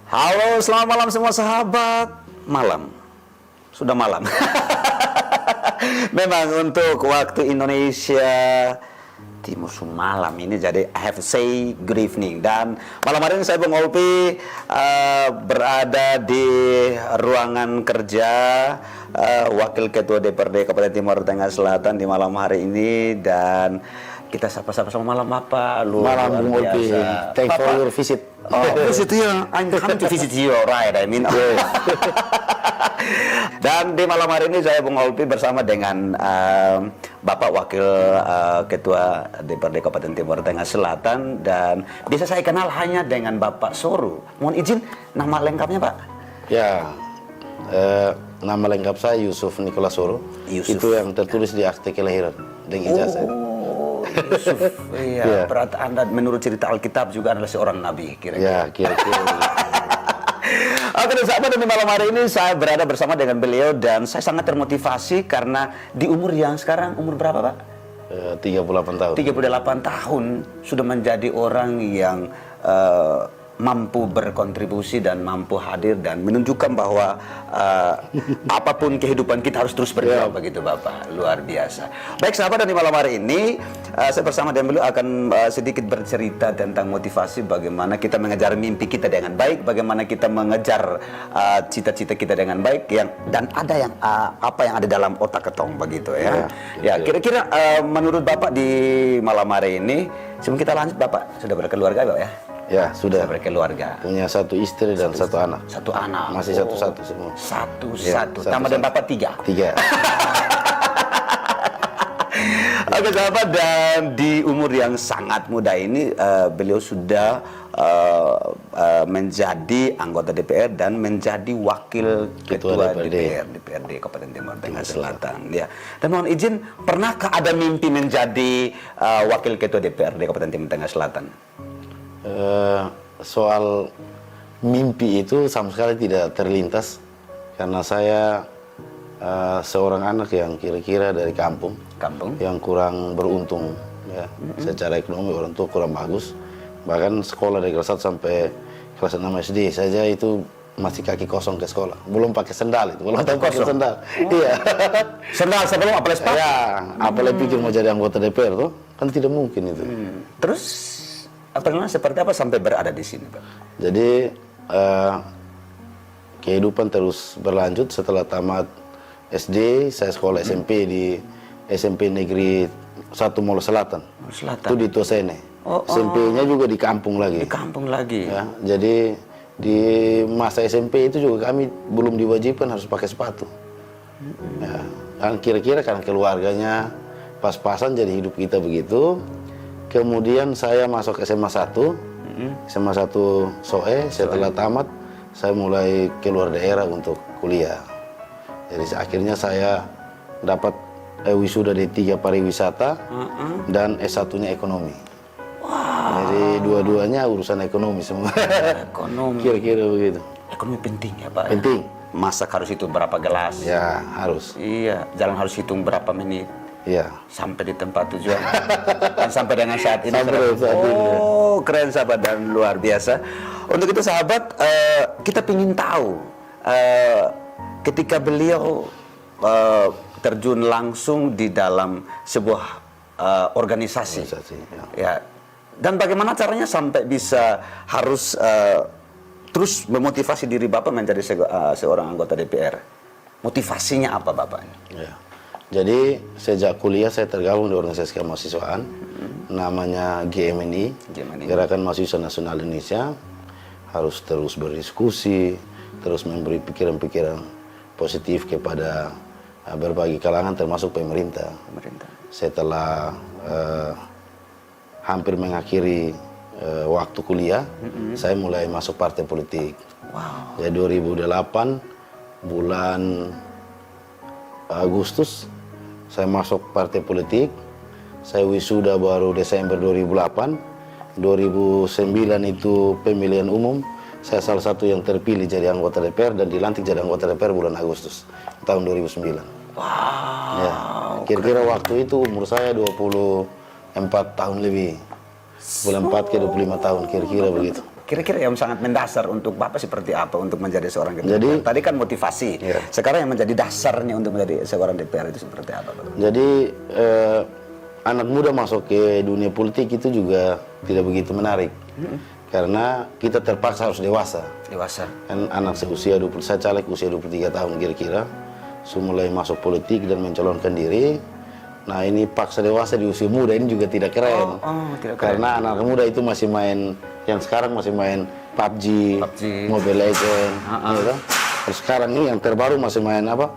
Halo, selamat malam semua sahabat. Malam, sudah malam. Memang untuk waktu Indonesia Timur malam ini, jadi I have to say good evening. Dan malam hari ini saya Bung Olpi berada di ruangan kerja Wakil Ketua DPRD Kabupaten Timur Tengah Selatan di malam hari ini. Dan kita sapa-sapa sama malam apa? Malam Bung Olpi. Thanks for your visit. Oh, visit here. I'm coming to visit you, right? I mean, dan di malam hari ini saya Bung Olpi bersama dengan Bapak Wakil Ketua DPRD Kabupaten Timur Tengah Selatan, dan bisa saya kenal hanya dengan Bapak Soru. Mohon izin, nama lengkapnya Pak? Ya, nama lengkap saya Yusuf Nikola Soru. Yusuf. Itu yang tertulis di akte kelahiran dengan ijazah. Yusuf, iya. Berarti Anda menurut cerita Alkitab juga adalah seorang nabi, kira-kira. Ya, kira-kira. Oke, sahabat, di malam hari ini saya berada bersama dengan beliau dan saya sangat termotivasi karena di umur yang sekarang, umur berapa Pak? 38 tahun. 38 tahun sudah menjadi orang yang mampu berkontribusi dan mampu hadir dan menunjukkan bahwa apapun kehidupan kita harus terus berjuang, begitu Bapak. Luar biasa. Baik sahabat, dan di malam hari ini saya bersama dengan beliau akan sedikit bercerita tentang motivasi, bagaimana kita mengejar mimpi kita dengan baik, bagaimana kita mengejar cita-cita kita dengan baik, dan ada yang apa yang ada dalam otak ketong, begitu ya. Ya, kira-kira menurut Bapak di malam hari ini, sebelum kita lanjut, Bapak sudah berkeluarga Bapak ya? Ya, sudah berkeluarga. Punya satu istri dan satu anak. Satu anak. Masih satu-satu semua. Satu-satu. Tambah dan Bapak tiga. Oke sahabat, dan di umur yang sangat muda ini beliau sudah menjadi anggota DPR dan menjadi wakil ketua DPRD Kabupaten Timur Tengah Selatan. Ya. Dan mohon izin, pernahkah ada mimpi menjadi wakil ketua DPRD Kabupaten Timur Tengah Selatan? Soal mimpi itu sama sekali tidak terlintas karena saya seorang anak yang kira-kira dari kampung yang kurang beruntung ya. Secara ekonomi orang tua kurang bagus, bahkan sekolah dari kelas 1 sampai kelas 6 SD saja itu masih kaki kosong ke sekolah, belum pakai sendal itu, belum pakai sendal. Iya. Sendal sebelum apalagi sepatu. Ya, apalagi pikir mau jadi anggota DPR tuh kan tidak mungkin itu. Terus seperti apa sampai berada di sini, Pak? Jadi kehidupan terus berlanjut. Setelah tamat SD, saya sekolah SMP di SMP Negeri 1 Molo Selatan. Itu di Tosene. SMP-nya juga di kampung lagi. Di kampung lagi. Ya, jadi di masa SMP itu juga kami belum diwajibkan harus pakai sepatu. Ya, kan kira-kira karena keluarganya pas-pasan jadi hidup kita begitu. Kemudian saya masuk SMA 1, SMA 1 SOE. Setelah tamat, saya mulai keluar daerah untuk kuliah. Jadi akhirnya saya dapat wisuda D3 pariwisata dan S1-nya ekonomi. Jadi dua-duanya urusan ekonomi semua. Ekonomi. Kira-kira begitu. Ekonomi penting ya Pak? Penting. Masak harus hitung berapa gelas. Ya, harus. Iya, jalan harus hitung berapa menit. Iya. Sampai di tempat tujuan. Dan sampai dengan saat ini. Keren sahabat dan luar biasa. Untuk itu sahabat, kita ingin tahu ketika beliau terjun langsung di dalam sebuah organisasi. Ya. Dan bagaimana caranya sampai bisa harus terus memotivasi diri Bapak menjadi seorang anggota DPR. Motivasinya apa Bapak? Ya. Jadi sejak kuliah saya tergabung di organisasi kemahasiswaan namanya GMNI, Gerakan Mahasiswa Nasional Indonesia. Harus terus berdiskusi, terus memberi pikiran-pikiran positif kepada berbagai kalangan termasuk pemerintah. Setelah hampir mengakhiri waktu kuliah, saya mulai masuk partai politik. Jadi 2008 bulan Agustus saya masuk partai politik. Saya wisuda baru Desember 2008. 2009 itu pemilihan umum. Saya salah satu yang terpilih jadi anggota DPR dan dilantik jadi anggota DPR bulan Agustus tahun 2009. Ya, kira-kira waktu itu umur saya 24 tahun lebih. Bulan 4 ke 25 tahun, kira-kira begitu. Kira-kira yang sangat mendasar untuk Bapak seperti apa untuk menjadi seorang ketua Jadi, DPR? Tadi kan motivasi. Iya. Sekarang yang menjadi dasarnya untuk menjadi seorang DPR itu seperti apa, Bapak? Jadi anak muda masuk ke dunia politik itu juga tidak begitu menarik. Karena kita terpaksa harus dewasa. Dewasa. Kan anak seusia 20, saya caleg usia 23 tahun kira-kira, mulai masuk politik dan mencalonkan diri. Nah ini paksa dewasa di usia muda ini juga tidak keren. Tidak keren. Karena anak muda itu masih main, yang sekarang masih main PUBG, Mobile Legends, gitu. Terus sekarang ini yang terbaru masih main apa?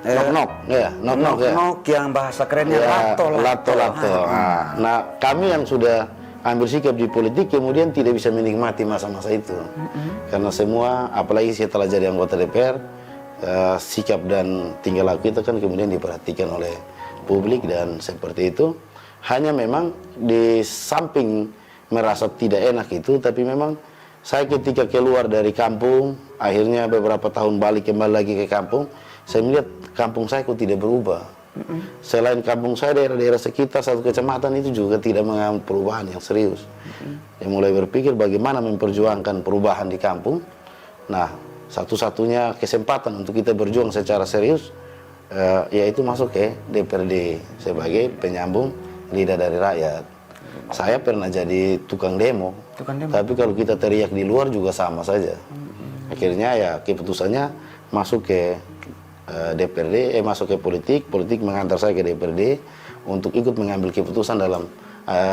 Knock-knock, ya, knock-knock ya. Knock yang bahasa kerennya Ya, lato. lato. Nah, kami yang sudah ambil sikap di politik kemudian tidak bisa menikmati masa-masa itu. Karena semua, apalagi setelah jadi anggota DPR, sikap dan tingkah laku itu kan kemudian diperhatikan oleh publik dan seperti itu. Hanya memang di samping merasa tidak enak itu, tapi memang saya ketika keluar dari kampung, akhirnya beberapa tahun kembali lagi ke kampung, saya melihat kampung saya kok tidak berubah. Selain kampung saya, daerah-daerah sekitar satu kecamatan itu juga tidak mengalami perubahan yang serius. Yang mulai berpikir bagaimana memperjuangkan perubahan di kampung. Nah, satu-satunya kesempatan untuk kita berjuang secara serius, yaitu masuk ke DPRD sebagai penyambung lidah dari rakyat. Saya pernah jadi tukang demo. Tapi kalau kita teriak di luar juga sama saja. Akhirnya ya keputusannya masuk ke DPRD, masuk ke politik mengantar saya ke DPRD untuk ikut mengambil keputusan dalam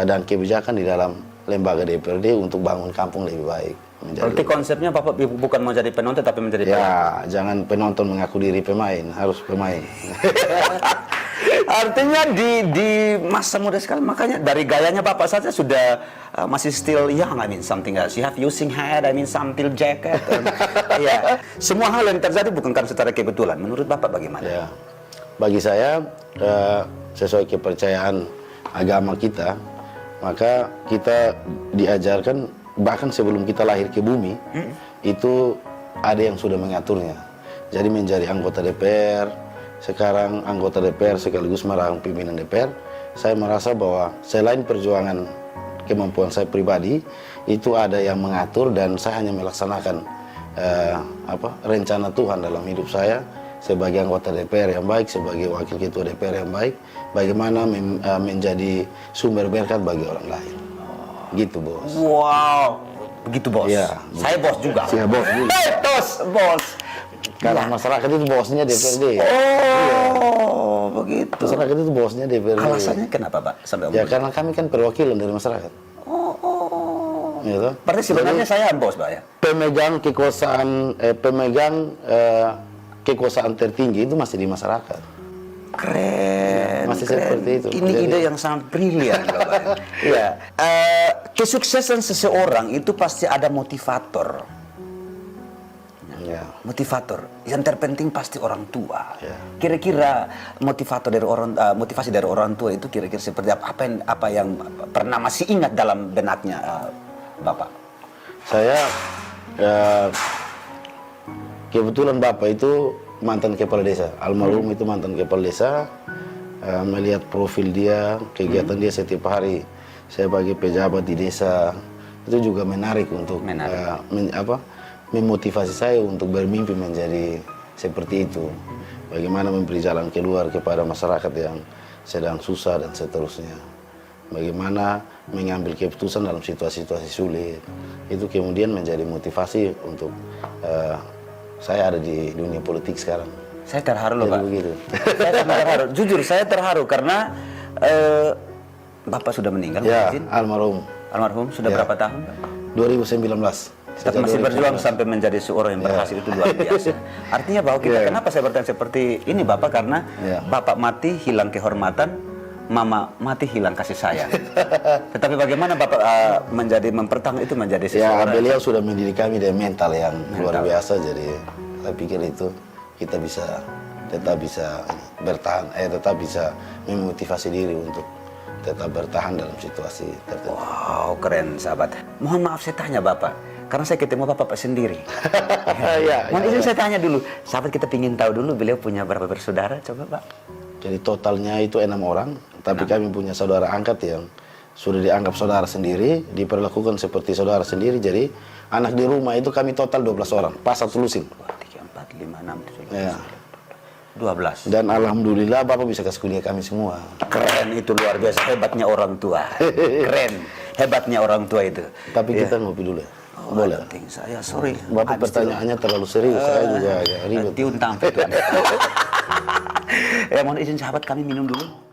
dan kebijakan di dalam lembaga DPRD untuk bangun kampung lebih baik. Berarti konsepnya Bapak bukan mau jadi penonton tapi menjadi pemain. Ya, jangan penonton mengaku diri pemain, harus pemain. Artinya di masa muda sekali, makanya dari gayanya Bapak saja sudah masih still young. I mean something else. You have using hat, I mean something jacket. Ya, semua hal yang terjadi bukan kan secara kebetulan. Menurut Bapak bagaimana? Ya, bagi saya sesuai kepercayaan agama kita, maka kita diajarkan bahkan sebelum kita lahir ke bumi itu ada yang sudah mengaturnya. Jadi menjadi anggota DPR, sekarang anggota DPR sekaligus merangkap pimpinan DPR, saya merasa bahwa selain perjuangan kemampuan saya pribadi, itu ada yang mengatur dan saya hanya melaksanakan rencana Tuhan dalam hidup saya sebagai anggota DPR yang baik, sebagai wakil ketua DPR yang baik, bagaimana menjadi sumber berkat bagi orang lain. Gitu, Bos. Wow, begitu Bos. Ya, saya Bos juga. Saya Bos juga. Tos, Bos. Karena masyarakat itu bosnya DPRD. Oh, begitu. Masyarakat itu bosnya DPRD. Alasannya kenapa, Pak? Sampai Ya karena kami kan perwakilan dari masyarakat. Gitu. Berarti sebenarnya saya bos, Pak ya? Pemegang kekuasaan tertinggi itu masih di masyarakat. Keren. Masih keren. seperti itu. Ini ide yang sangat brilian, Bapak. Iya. Kesuksesan seseorang itu pasti ada motivator. Ya. Motivator. Yang terpenting pasti orang tua. Ya. Kira-kira motivasi dari orang tua itu kira-kira seperti apa? Apa yang pernah masih ingat dalam benaknya Bapak? Saya kebetulan Bapak itu mantan kepala desa, almarhum itu mantan kepala desa. Melihat profil dia, kegiatan dia setiap hari sebagai pejabat di desa, itu juga menarik untuk memotivasi saya untuk bermimpi menjadi seperti itu. Bagaimana memberi jalan keluar kepada masyarakat yang sedang susah dan seterusnya. Bagaimana mengambil keputusan dalam situasi-situasi sulit. Itu kemudian menjadi motivasi untuk saya ada di dunia politik sekarang. Saya terharu loh, Pak. Begitu. Saya terharu. Jujur, saya terharu karena Bapak sudah meninggal. Ya, mungkin. Almarhum sudah berapa tahun, Pak? 2019. Tapi masih berjuang sampai menjadi seorang yang berhasil, itu luar biasa. Artinya bahwa kita, kenapa saya bertanya seperti ini Bapak, karena Bapak mati hilang kehormatan, Mama mati hilang kasih sayang. Tetapi bagaimana Bapak mempertahankan itu menjadi seseorang? Ya, beliau sudah mendidik kami dari mental yang luar biasa, jadi saya pikir itu kita tetap bisa bertahan, tetap bisa memotivasi diri untuk tetap bertahan dalam situasi tertentu. Wow, keren sahabat. Mohon maaf saya tanya Bapak, karena saya ketemu Bapak sendiri. Mohon izin saya tanya dulu, sahabat kita ingin tahu dulu beliau punya berapa bersaudara, coba Pak? Jadi totalnya itu 6 orang, tapi kami punya saudara angkat yang sudah dianggap saudara sendiri, diperlakukan seperti saudara sendiri. Jadi anak di rumah itu kami total 12 orang, pas satu lusin. 3, 4, 5, 6, 7, Ya. 12. Dan alhamdulillah Bapak bisa kasih kuliah kami semua. Keren, itu luar biasa, hebatnya orang tua. Keren, hebatnya orang tua itu. Tapi kita ngopi dulu ya. Oh, Boleh. penting saya, sorry. Bapak pertanyaannya terlalu serius, saya juga agak ribet. Tiuntang. Ya, mohon izin sahabat, kami minum dulu.